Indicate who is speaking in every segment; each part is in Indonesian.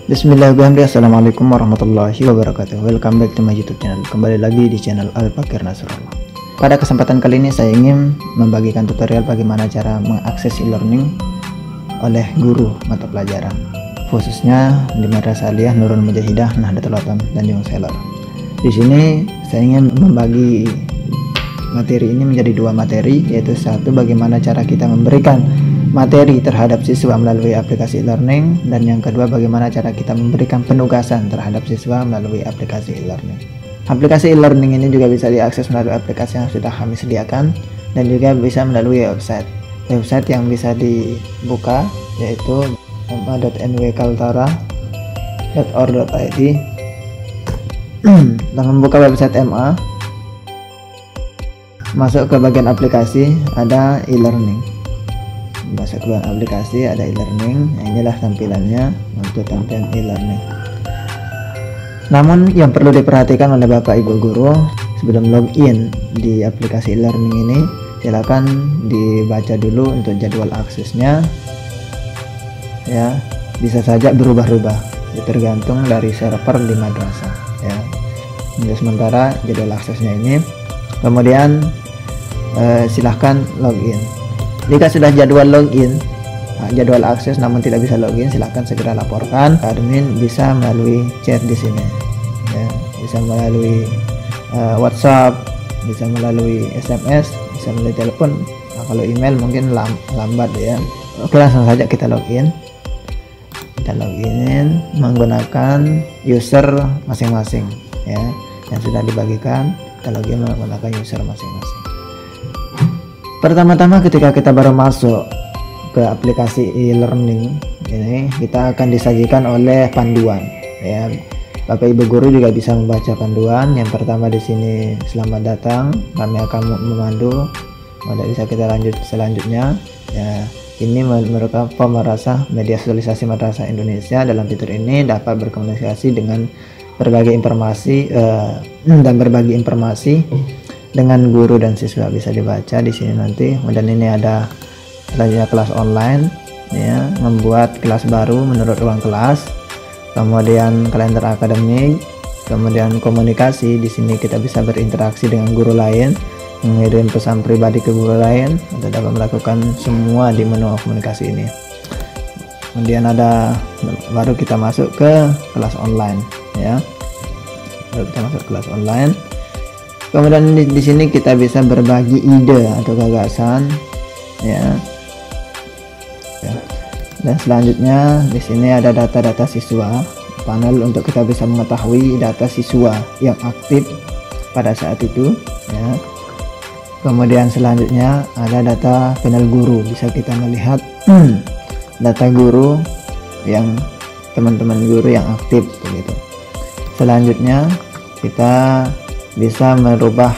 Speaker 1: Bismillahirrahmanirrahim. Assalamualaikum warahmatullahi wabarakatuh. Welcome back to my YouTube channel. Kembali lagi di channel Al-Fakir Nasrullah. Pada kesempatan kali ini saya ingin membagikan tutorial bagaimana cara mengakses e-learning oleh guru mata pelajaran, khususnya di Madrasah Aliyah Nurul Mujahidah Nahdlatul Ulama Tanjung Selor. Di sini saya ingin membagi materi ini menjadi dua materi, yaitu satu bagaimana cara kita memberikan materi terhadap siswa melalui aplikasi e-learning, dan yang kedua bagaimana cara kita memberikan penugasan terhadap siswa melalui aplikasi e-learning. Aplikasi e-learning ini juga bisa diakses melalui aplikasi yang sudah kami sediakan dan juga bisa melalui website yang bisa dibuka, yaitu ma.nwkaltara.or.id. Setelah membuka website MA, masuk ke bagian aplikasi, ada e-learning. Masuk ke aplikasi, ada e-learning. Nah, inilah tampilannya untuk tampilan e-learning. Namun yang perlu diperhatikan oleh Bapak Ibu guru sebelum login di aplikasi e-learning ini, silakan dibaca dulu untuk jadwal aksesnya. Ya, bisa saja berubah-ubah, tergantung dari server di madrasah. Ya, untuk sementara jadwal aksesnya ini. Kemudian silahkan login. Jika sudah jadwal login, jadwal akses namun tidak bisa login, silahkan segera laporkan. Admin bisa melalui chat di sini, ya, bisa melalui WhatsApp, bisa melalui SMS, bisa melalui telepon. Nah, kalau email mungkin lambat ya. Oke, langsung saja kita login. Kita login menggunakan user masing-masing, ya, yang sudah dibagikan. Kita login menggunakan user masing-masing. Pertama-tama ketika kita baru masuk ke aplikasi e-learning ini, kita akan disajikan oleh panduan, ya. Bapak Ibu guru juga bisa membaca panduan. Yang pertama di sini, selamat datang, kami akan memandu. Kemudian bisa kita lanjut selanjutnya, ya. Ini merupakan pemerasa media sosialisasi Madrasah Indonesia. Dalam fitur ini dapat berkomunikasi dengan berbagai informasi dan berbagi informasi dengan guru dan siswa, bisa dibaca di sini nanti. Kemudian ini ada kelas online, ya, membuat kelas baru menurut ruang kelas. Kemudian kalender akademik, kemudian komunikasi. Di sini kita bisa berinteraksi dengan guru lain, mengirim pesan pribadi ke guru lain, atau dapat melakukan semua di menu komunikasi ini. Kemudian ada baru kita masuk ke kelas online, ya. Baru kita masuk kelas online. Kemudian di sini kita bisa berbagi ide atau gagasan, ya. Dan selanjutnya di sini ada data-data siswa, panel untuk kita bisa mengetahui data siswa yang aktif pada saat itu, ya. Kemudian selanjutnya ada data panel guru, bisa kita melihat data guru yang teman-teman guru yang aktif begitu. Selanjutnya kita bisa merubah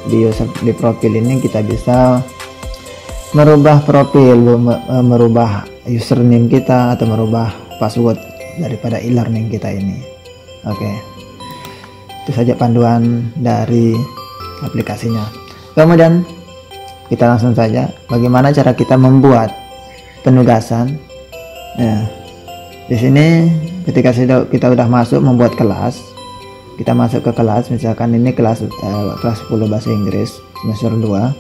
Speaker 1: di profil ini, kita bisa merubah profil, merubah username kita atau merubah password daripada e-learning kita ini. Oke, itu saja panduan dari aplikasinya. Kemudian kita langsung saja bagaimana cara kita membuat penugasan. Nah, di sini ketika kita sudah masuk membuat kelas, kita masuk ke kelas, misalkan ini kelas 10 bahasa Inggris semester 2.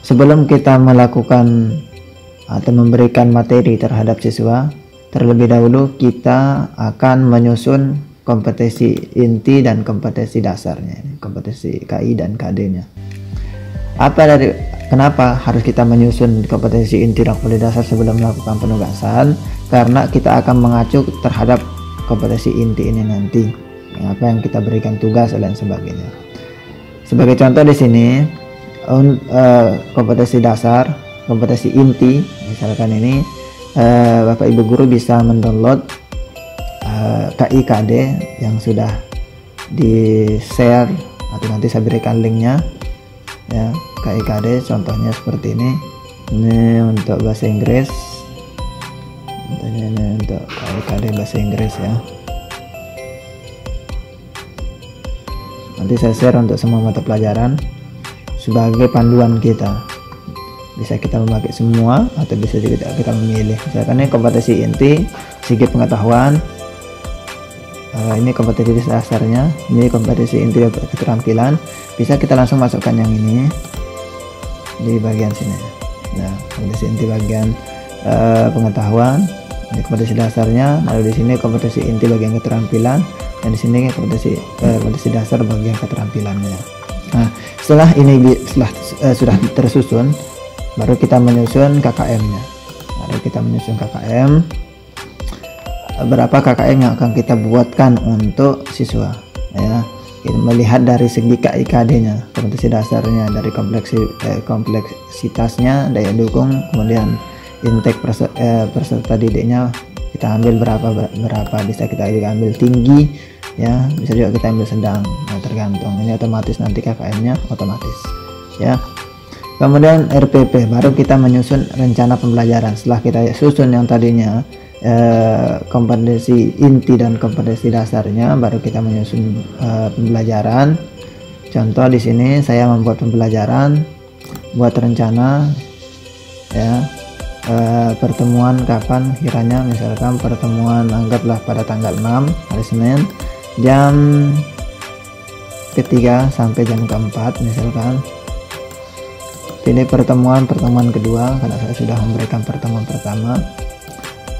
Speaker 1: Sebelum kita melakukan atau memberikan materi terhadap siswa, terlebih dahulu kita akan menyusun kompetensi inti dan kompetensi dasarnya, kompetensi KI dan KD-nya. Kenapa harus kita menyusun kompetensi inti dan kompetensi dasar sebelum melakukan penugasan? Karena kita akan mengacu terhadap kompetensi inti ini nanti, apa yang kita berikan tugas dan sebagainya. Sebagai contoh di sini, kompetensi dasar, kompetensi inti, misalkan ini Bapak Ibu guru bisa mendownload KIKD yang sudah di share, atau nanti saya berikan linknya, ya. KIKD contohnya seperti ini. Ini untuk bahasa Inggris, ini untuk KIKD bahasa Inggris, ya. Nanti saya share untuk semua mata pelajaran sebagai panduan kita. bisa kita memakai semua atau bisa juga kita memilih. Misalkan ini kompetensi inti segi pengetahuan, ini kompetensi dasarnya, ini kompetensi inti keterampilan, bisa kita langsung masukkan yang ini di bagian sini. Nah, kompetensi inti bagian pengetahuan, ini kompetensi dasarnya, lalu di sini kompetensi inti bagian keterampilan, dan di sini kompetensi dasar bagian keterampilannya. Nah, setelah ini sudah tersusun, baru kita menyusun KKM-nya. Baru kita menyusun KKM. Berapa KKM yang akan kita buatkan untuk siswa, ya. Kita melihat dari segi KIKD-nya, kompetensi dasarnya, dari kompleksitasnya, daya dukung, kemudian intake peserta didiknya kita ambil berapa, bisa kita ambil tinggi, ya, bisa juga kita ambil sedang, nah, tergantung. Ini otomatis nanti KKM-nya otomatis, ya. Kemudian RPP, baru kita menyusun rencana pembelajaran. Setelah kita susun yang tadinya kompetensi inti dan kompetensi dasarnya, baru kita menyusun pembelajaran. Contoh di sini saya membuat pembelajaran, buat rencana, ya, pertemuan kapan kiranya, misalkan pertemuan anggaplah pada tanggal 6 hari Senin jam ketiga sampai jam keempat, misalkan. Pilih pertemuan kedua karena saya sudah memberikan pertemuan pertama.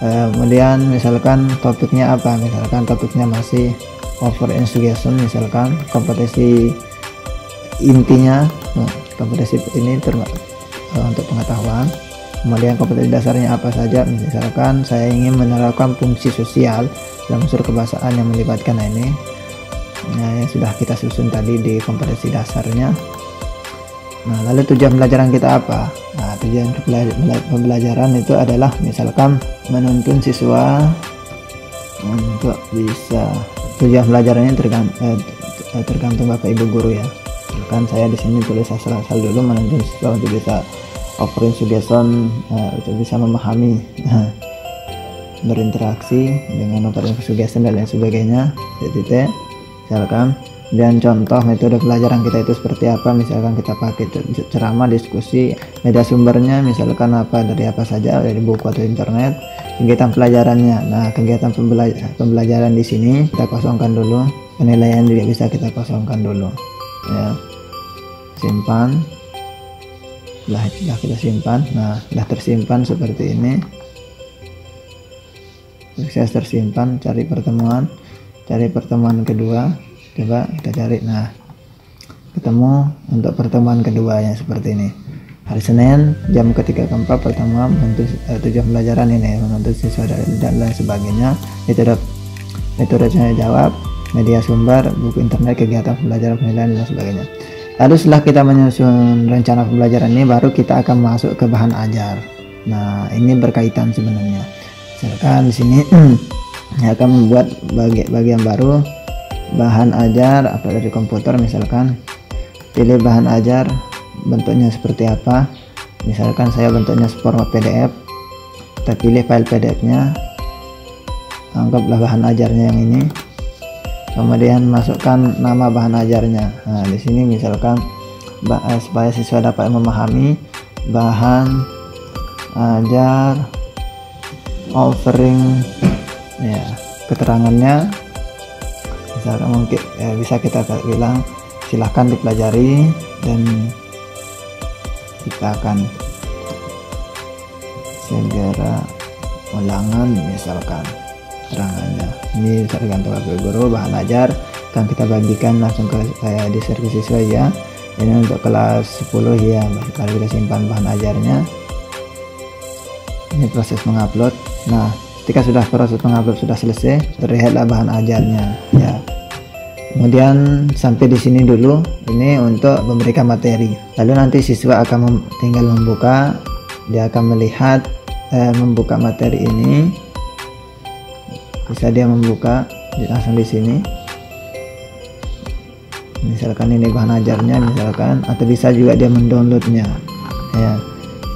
Speaker 1: Kemudian misalkan topiknya apa, misalkan topiknya masih over instigation, misalkan kompetensi intinya, kompetensi ini untuk pengetahuan. Kemudian kompetensi dasarnya apa saja, misalkan saya ingin menerapkan fungsi sosial dalam unsur kebahasaan yang melibatkan ini, yang sudah kita susun tadi di kompetensi dasarnya. Nah, lalu tujuan pelajaran kita apa? Nah, tujuan pembelajaran itu adalah misalkan menuntun siswa untuk bisa, tujuan pelajarannya tergantung Bapak Ibu guru, ya. Misalkan saya di sini tulis asal dulu, menuntun siswa untuk bisa offering suggestion, untuk bisa memahami, berinteraksi dengan offering suggestion dan lain sebagainya, misalkan. Dan contoh metode pelajaran kita itu seperti apa, misalkan kita pakai ceramah, diskusi, media sumbernya misalkan apa, dari apa saja, dari buku atau internet. Kegiatan pelajarannya, nah kegiatan pembelajaran di sini kita kosongkan dulu, penilaian juga bisa kita kosongkan dulu, ya. Simpan, setelah kita simpan, nah sudah tersimpan seperti ini, sukses tersimpan. Cari pertemuan kedua, coba kita cari. Nah, ketemu untuk pertemuan keduanya seperti ini, hari Senin jam ketiga keempat, pertemuan untuk tujuan pelajaran ini, menuntut siswa dan lain sebagainya. Metode tanya jawab, media sumber, buku internet, kegiatan pembelajaran, penilaian dan sebagainya. Lalu setelah kita menyusun rencana pembelajaran ini, baru kita akan masuk ke bahan ajar. Nah, ini berkaitan sebenarnya. Misalkan di sini saya akan membuat bagian baru, bahan ajar apa dari komputer, misalkan. Pilih bahan ajar, bentuknya seperti apa, misalkan saya bentuknya format PDF. Kita pilih file PDF-nya, anggaplah bahan ajarnya yang ini, kemudian masukkan nama bahan ajarnya. Nah, di sini misalkan supaya siswa dapat memahami, bahan ajar offering, ya, keterangannya misalkan mungkin bisa kita bilang silahkan dipelajari dan kita akan segera ulangan, misalkan keterangannya. Ini tergantung Bapak Guru. Bahan ajar akan kita bagikan langsung ke di servis siswa, ya. Ini untuk kelas 10, ya. Kalau kita simpan bahan ajarnya, ini proses mengupload. Nah, ketika sudah proses mengupload sudah selesai, terlihatlah bahan ajarnya, ya. Kemudian sampai di sini dulu, ini untuk memberikan materi. Lalu nanti siswa akan tinggal membuka, dia akan melihat membuka materi ini. Bisa dia membuka langsung di sini. Misalkan ini bahan ajarnya, misalkan, atau bisa juga dia mendownloadnya, ya.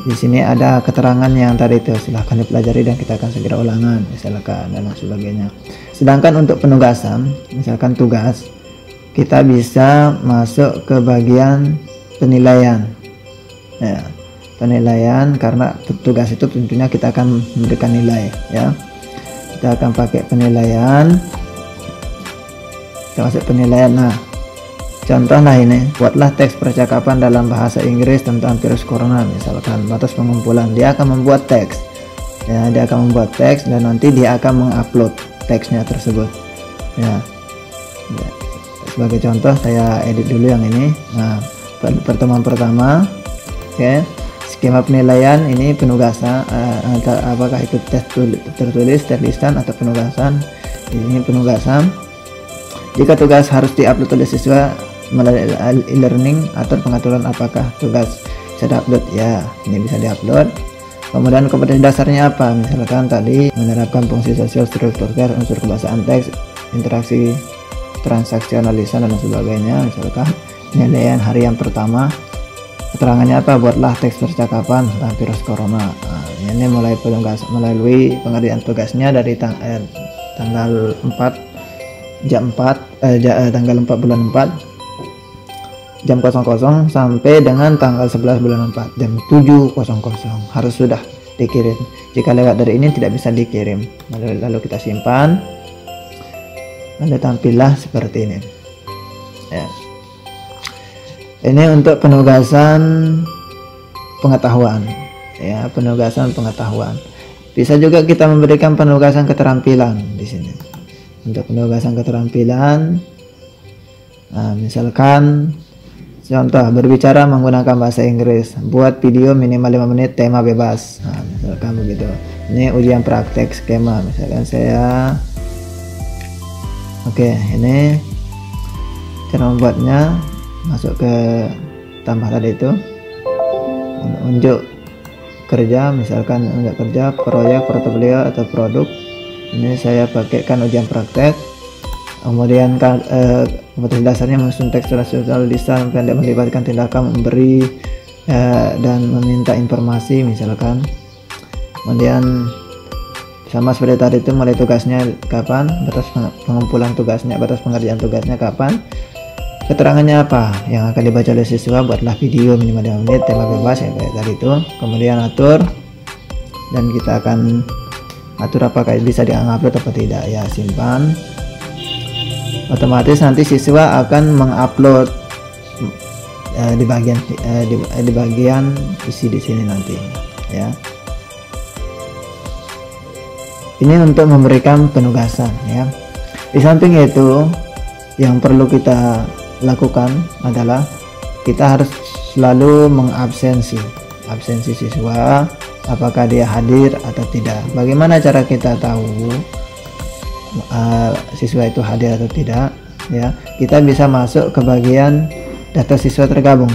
Speaker 1: Di sini ada keterangan yang tadi itu, silahkan dipelajari dan kita akan segera ulangan, misalkan, dan lain sebagainya. Sedangkan untuk penugasan, misalkan tugas, kita bisa masuk ke bagian penilaian, ya. penilaian, karena tugas itu tentunya kita akan memberikan nilai ya. Kita akan pakai penilaian, kita masuk penilaian. Nah, contoh lah ini, buatlah teks percakapan dalam bahasa Inggris tentang virus corona misalkan. Batas pengumpulan, dia akan membuat teks ya, dia akan membuat teks dan nanti dia akan mengupload teksnya tersebut ya. Sebagai contoh saya edit dulu yang ini. Nah, pertemuan pertama, oke. Skema penilaian ini penugasan, apakah itu tes tertulis, terlistan atau penugasan. Ini penugasan. Jika tugas harus diupload oleh siswa melalui e-learning, atur pengaturan apakah tugas bisa diupload ya, ini bisa diupload. Kemudian kompetensi dasarnya apa, misalkan tadi menerapkan fungsi sosial struktur teks, unsur kebahasaan teks, interaksi transaksional lisan dan sebagainya. Misalkan penilaian hari yang pertama, keterangannya apa, buatlah teks percakapan tentang virus corona. Nah, ini mulai melalui pengerjaan tugasnya dari tanggal 4 jam 4 tanggal 4 bulan 4 jam 00 sampai dengan tanggal 11 bulan 4 jam 7.00 harus sudah dikirim. Jika lewat dari ini tidak bisa dikirim. Lalu kita simpan, lalu tampillah seperti ini ya. Ini untuk penugasan pengetahuan ya, penugasan pengetahuan. Bisa juga kita memberikan penugasan keterampilan di sini. Untuk penugasan keterampilan, nah, misalkan contoh berbicara menggunakan bahasa Inggris, buat video minimal 5 menit, tema bebas. Nah, misalkan begitu. Ini ujian praktek skema, misalkan saya, oke, ini cara membuatnya. Masuk ke tambah tadi itu, unjuk kerja, misalkan unjuk kerja, proyek, portofolio atau produk. Ini saya pakaikan ujian praktek. Kemudian kompetensi dasarnya menyusun teks sosial lisan pendek melibatkan tindakan memberi dan meminta informasi misalkan. Kemudian sama seperti tadi itu, mulai tugasnya kapan, batas pengumpulan tugasnya, batas pengerjaan tugasnya kapan, keterangannya apa yang akan dibaca oleh siswa, buatlah video minimal 5 menit, tema bebas ya kayak tadi itu. Kemudian atur, dan kita akan atur apakah bisa diupload atau tidak ya, simpan. Otomatis nanti siswa akan mengupload di bagian isi di sini nanti ya. Ini untuk memberikan penugasan ya. Di samping itu, yang perlu kita lakukan adalah kita harus selalu mengabsensi siswa, apakah dia hadir atau tidak. Bagaimana cara kita tahu siswa itu hadir atau tidak ya? Kita bisa masuk ke bagian data siswa tergabung.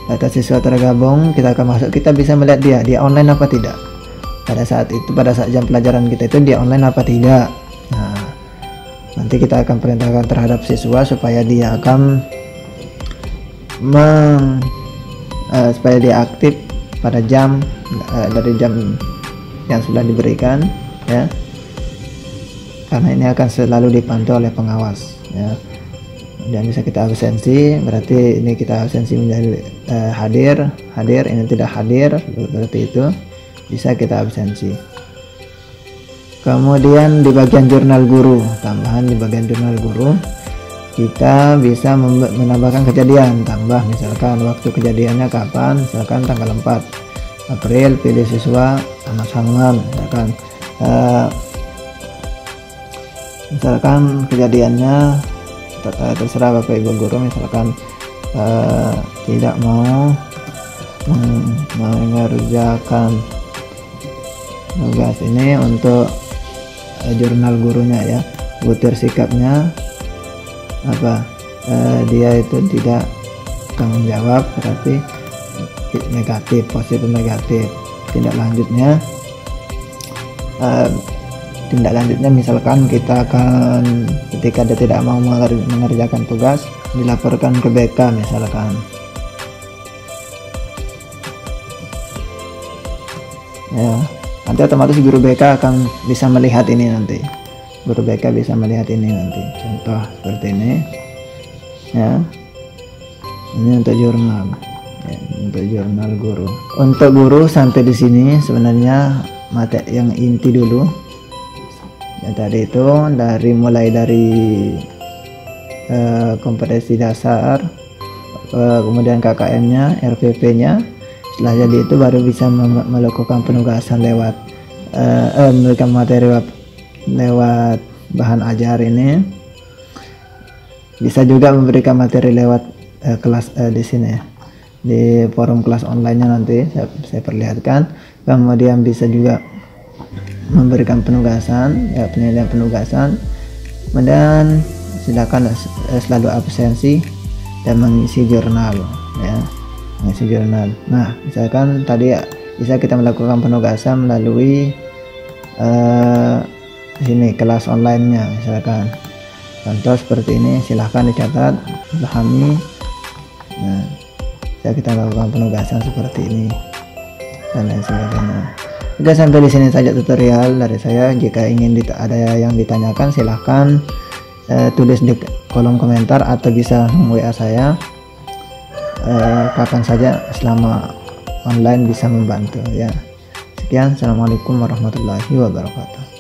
Speaker 1: Data siswa tergabung kita akan masuk, kita bisa melihat dia online apa tidak. Pada saat jam pelajaran kita itu dia online apa tidak. Nah, nanti kita akan perintahkan terhadap siswa supaya dia akan supaya dia aktif pada jam dari jam yang sudah diberikan ya, karena ini akan selalu dipantau oleh pengawas ya. Dan bisa kita absensi, berarti ini kita absensi menjadi hadir, ini tidak hadir, berarti itu bisa kita absensi. Kemudian di bagian jurnal guru, tambahan di bagian jurnal guru, kita bisa menambahkan kejadian, tambah misalkan waktu kejadiannya kapan, misalkan tanggal 4 April, pilih siswa Ahmad Salman, misalkan kejadiannya terserah Bapak Ibu guru, misalkan tidak mau mengerjakan tugas ini untuk jurnal gurunya ya, butir sikapnya apa, dia itu tidak tanggung jawab, berarti negatif, positif negatif. Tindak lanjutnya misalkan kita akan, ketika dia tidak mau mengerjakan tugas, dilaporkan ke BK misalkan ya. Nanti otomatis guru BK akan bisa melihat ini nanti. Guru BK bisa melihat ini nanti. Contoh seperti ini. Ya. Ini untuk jurnal. ya, untuk jurnal guru. Untuk guru sampai di sini sebenarnya materi yang inti dulu. Ya, tadi itu mulai dari kompetensi dasar, kemudian KKM-nya, RPP-nya. Setelah jadi itu baru bisa melakukan penugasan lewat memberikan materi lewat bahan ajar ini. Bisa juga memberikan materi lewat kelas di sini, di forum kelas online-nya nanti saya perlihatkan. Kemudian bisa juga memberikan penugasan, ya, penilaian penugasan. Kemudian silakan selalu absensi dan mengisi jurnal, ya, mengisi jurnal. Nah, misalkan tadi bisa kita melakukan penugasan melalui sini kelas online-nya, misalkan contoh seperti ini, silahkan dicatat, pahami. Nah, bisa kita lakukan penugasan seperti ini dan lain sebagainya. Oke, sampai di sini saja tutorial dari saya. Jika ingin ada yang ditanyakan, silahkan tulis di kolom komentar atau bisa WA saya kapan saja selama online bisa membantu, ya. Sekian, assalamualaikum warahmatullahi wabarakatuh.